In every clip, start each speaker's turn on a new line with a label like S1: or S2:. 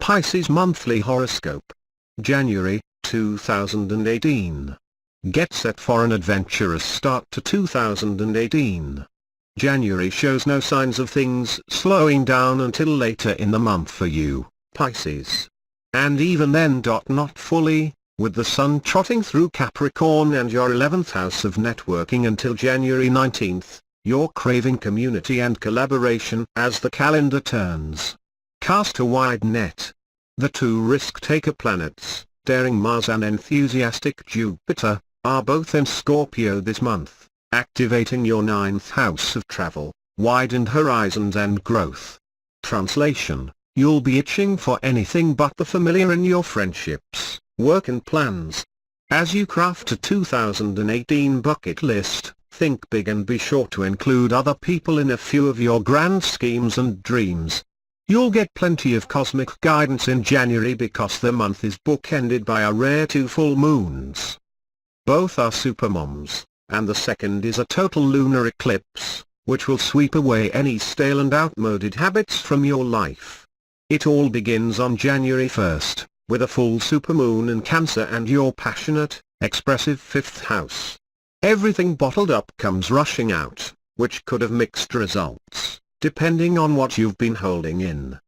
S1: Pisces Monthly Horoscope. January, 2018. Get set for an adventurous start to 2018. January shows no signs of things slowing down until later in the month for you, Pisces. And even then not fully, with the sun trotting through Capricorn and your 11th house of networking until January 19th, you're craving community and collaboration as the calendar turns. Cast a wide net. The two risk-taker planets, daring Mars and enthusiastic Jupiter, are both in Scorpio this month, activating your 9th house of travel, widened horizons and growth. Translation: you'll be itching for anything but the familiar in your friendships, work and plans. As you craft a 2018 bucket list, think big and be sure to include other people in a few of your grand schemes and dreams. You'll get plenty of cosmic guidance in January because the month is bookended by a rare 2 full moons. Both are supermoons, and the second is a total lunar eclipse, which will sweep away any stale and outmoded habits from your life. It all begins on January 1st, with a full supermoon in Cancer and your passionate, expressive 5th house. Everything bottled up comes rushing out, which could have mixed results, depending on what you've been holding in.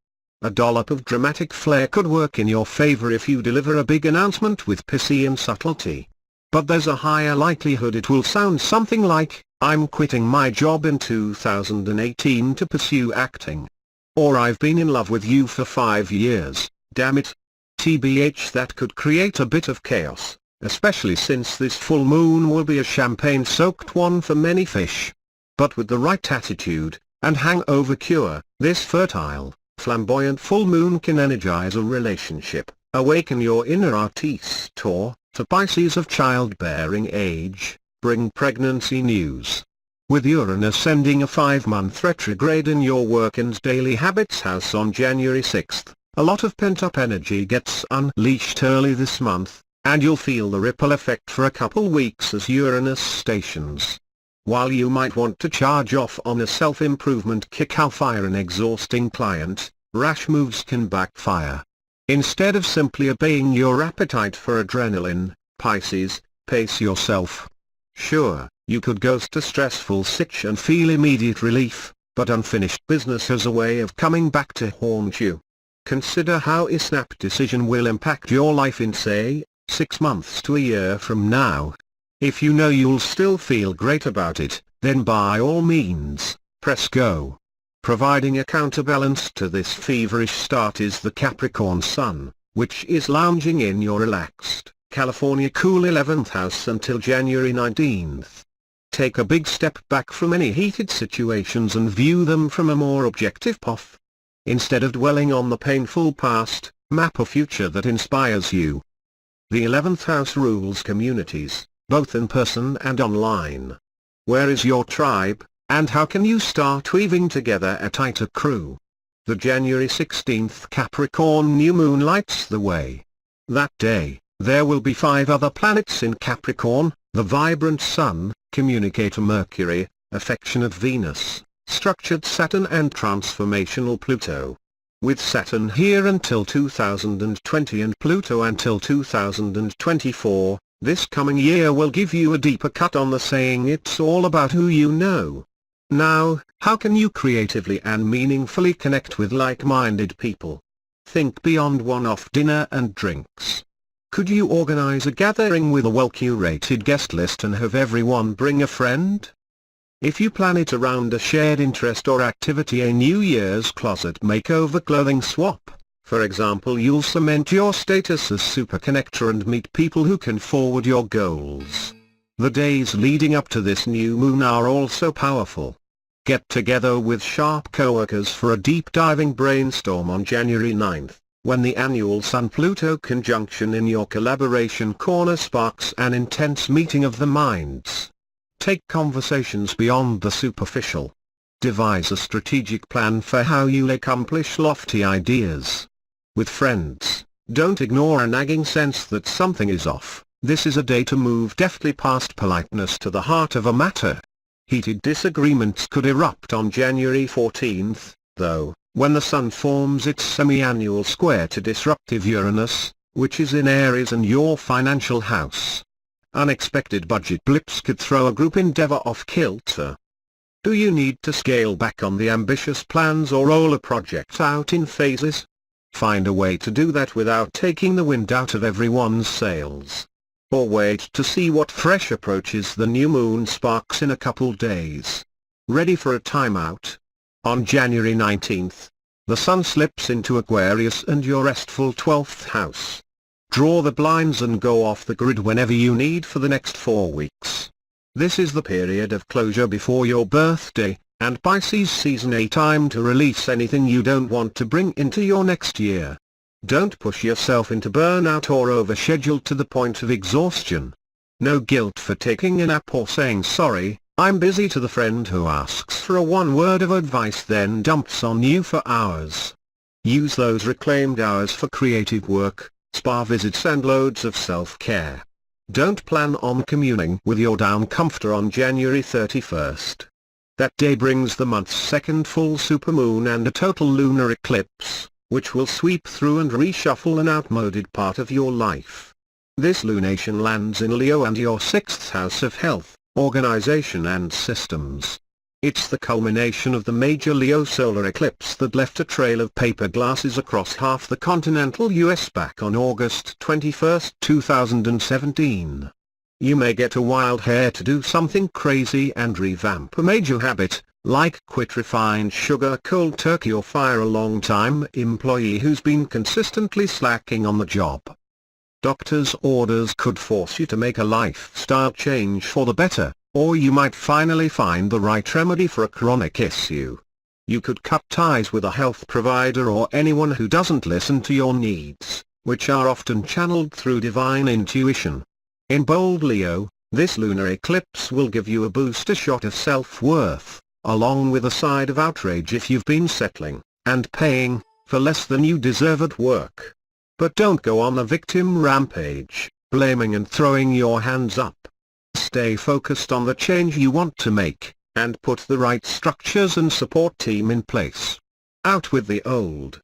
S1: A dollop of dramatic flair could work in your favor if you deliver a big announcement with Piscean subtlety. But there's a higher likelihood it will sound something like, "I'm quitting my job in 2018 to pursue acting." Or, "I've been in love with you for 5 years, damn it." TBH, that could create a bit of chaos, especially since this full moon will be a champagne-soaked one for many fish. But with the right attitude and hangover cure, this fertile, flamboyant full moon can energize a relationship, awaken your inner artiste, or, to Pisces of childbearing age, bring pregnancy news. With Uranus ending a 5-month retrograde in your work and daily habits house on January 6th, a lot of pent-up energy gets unleashed early this month, and you'll feel the ripple effect for a couple weeks as Uranus stations. While you might want to charge off on a self-improvement kick or fire an exhausting client, rash moves can backfire. Instead of simply obeying your appetite for adrenaline, Pisces, pace yourself. Sure, you could ghost a stressful sitch and feel immediate relief, but unfinished business has a way of coming back to haunt you. Consider how a snap decision will impact your life in, say, 6 months to a year from now. If you know you'll still feel great about it, then by all means, press go. Providing a counterbalance to this feverish start is the Capricorn Sun, which is lounging in your relaxed, California cool 11th house until January 19th. Take a big step back from any heated situations and view them from a more objective path. Instead of dwelling on the painful past, map a future that inspires you. The 11th house rules communities, both in person and online. Where is your tribe, and how can you start weaving together a tighter crew? The January 16th Capricorn new moon lights the way. That day, there will be 5 other planets in Capricorn: the vibrant Sun, communicator Mercury, affectionate Venus, structured Saturn and transformational Pluto. With Saturn here until 2020 and Pluto until 2024, this coming year will give you a deeper cut on the saying it's all about who you know. Now, how can you creatively and meaningfully connect with like-minded people? Think beyond one-off dinner and drinks. Could you organize a gathering with a well-curated guest list and have everyone bring a friend? If you plan it around a shared interest or activity, a New Year's closet makeover clothing swap, for example, you'll cement your status as super connector and meet people who can forward your goals. The days leading up to this new moon are also powerful. Get together with sharp coworkers for a deep-diving brainstorm on January 9th, when the annual Sun-Pluto conjunction in your collaboration corner sparks an intense meeting of the minds. Take conversations beyond the superficial. Devise a strategic plan for how you'll accomplish lofty ideas. With friends, don't ignore a nagging sense that something is off. This is a day to move deftly past politeness to the heart of a matter. Heated disagreements could erupt on January 14th, though, when the Sun forms its semi-annual square to disruptive Uranus, which is in Aries and your financial house. Unexpected budget blips could throw a group endeavor off kilter. Do you need to scale back on the ambitious plans or roll a project out in phases? Find a way to do that without taking the wind out of everyone's sails. Or wait to see what fresh approaches the new moon sparks in a couple days. Ready for a timeout? On January 19th, the Sun slips into Aquarius and your restful 12th house. Draw the blinds and go off the grid whenever you need for the next 4 weeks. This is the period of closure before your birthday, and Pisces season a time to release anything you don't want to bring into your next year. Don't push yourself into burnout or overschedule to the point of exhaustion. No guilt for taking a nap or saying sorry, I'm busy to the friend who asks for a one word of advice then dumps on you for hours. Use those reclaimed hours for creative work, spa visits and loads of self-care. Don't plan on communing with your down comforter on January 31st. That day brings the month's second full supermoon and a total lunar eclipse, which will sweep through and reshuffle an outmoded part of your life. This lunation lands in Leo and your 6th house of health, organization and systems. It's the culmination of the major Leo solar eclipse that left a trail of paper glasses across half the continental US back on August 21, 2017. You may get a wild hair to do something crazy and revamp a major habit, like quit refined sugar cold turkey or fire a long-time employee who's been consistently slacking on the job. Doctor's orders could force you to make a lifestyle change for the better, or you might finally find the right remedy for a chronic issue. You could cut ties with a health provider or anyone who doesn't listen to your needs, which are often channeled through divine intuition. In bold Leo, this lunar eclipse will give you a booster shot of self-worth, along with a side of outrage if you've been settling, and paying, for less than you deserve at work. But don't go on a victim rampage, blaming and throwing your hands up. Stay focused on the change you want to make, and put the right structures and support team in place. Out with the old,